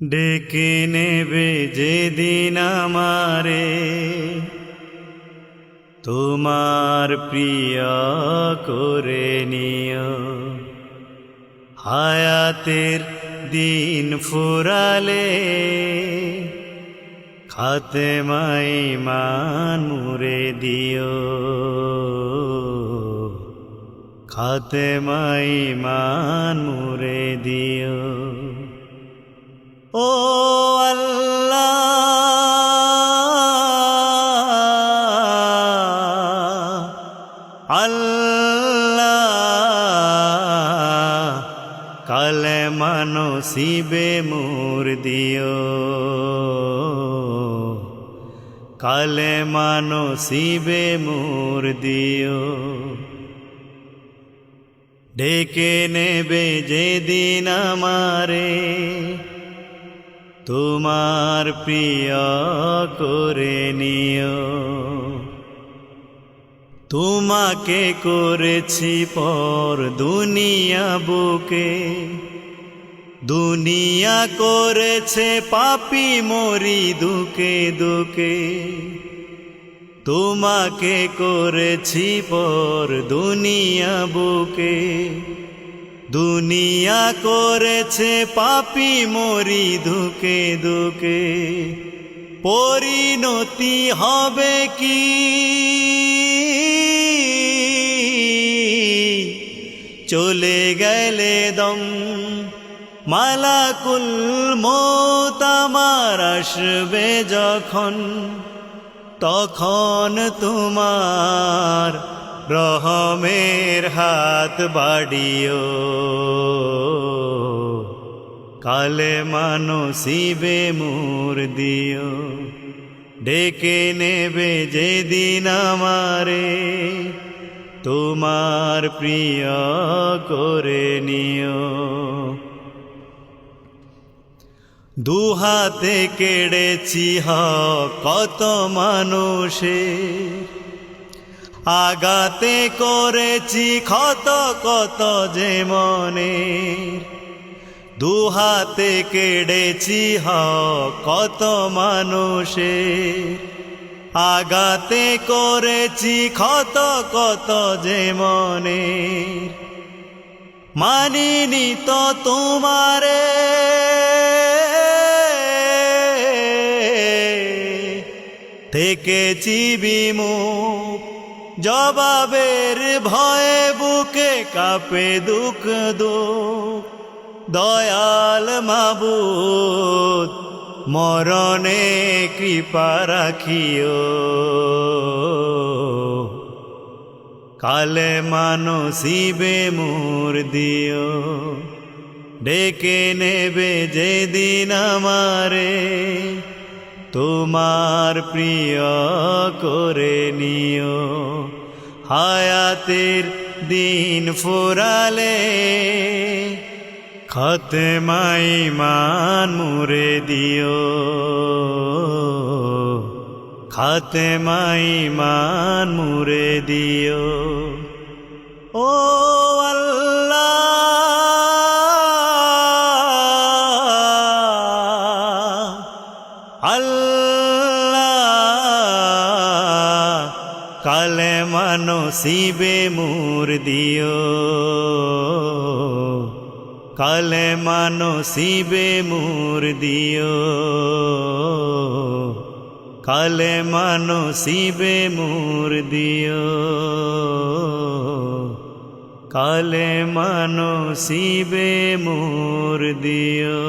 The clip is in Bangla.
ডেকে নেবে যেদিন আমারে তোমার প্রিয় করে নিও। হায়াতের দিন ফুরালে খাতেমায়ে ঈমান মুরে দিও। খাতেমায়ে ঈমান মুরে দিও। ও আল্লাহ, আল্লাহ, কালেমা নসিবে মোর দিও। কালেমা নসিবে মোর দিও। ডেকে নেবে যেদিন আমারে তোমার প্রিয় করে নিও। তোমাকে করেছি পর দুনিয়া বুকে, দুনিয়া করেছে পাপী মরি দুকে দুকে। তোমাকে করেছি পর দুনিয়া বুকে, দুনিয়া করেছে পাপী মরি দুকে দুকে। পরিণতি হবে কি চলে গেলে দম, মালাকুল মউত আমার আসবে যখন, তখন তোমার রহমের হাত বাড়িও। কালেমা নসিবে মোর দিও। ডেকে নেবে যেদিন আমারে তোমার প্রিয় করে নিও। দুহাতে কেড়েছি হক কত মানুষের, আগাতে করেছি ক্ষত কত যে মনের। দুহাতে কেড়েছি হক কত মানুষের, আগাতে করেছি ক্ষত কত যে মনের। মানিনি তো তোমারে থেকেছি বিমুখ, জবাবের ভয়ে বুকে কাঁপে দুঃখ দুঃখ। দয়াল মাবুদ মরণে কৃপা রাখিও। কালেমা নসিবে মোর দিও। ডেকে নেবে যেদিন আমারে তোমার প্রিয় করে নিও। হায়াতের দিন ফুরালে খাতেমায়ে ঈমান মুরে দিও। খাতেমায়ে ঈমান মুরে দিও। ও আল্লাহ, আল্লাহ, কালেমা নসিবে মোর দিও। কালেমা নসিবে মোর দিও। কালেমা নসিবে মোর দিও। কালেমা নসিবে মোর দিও।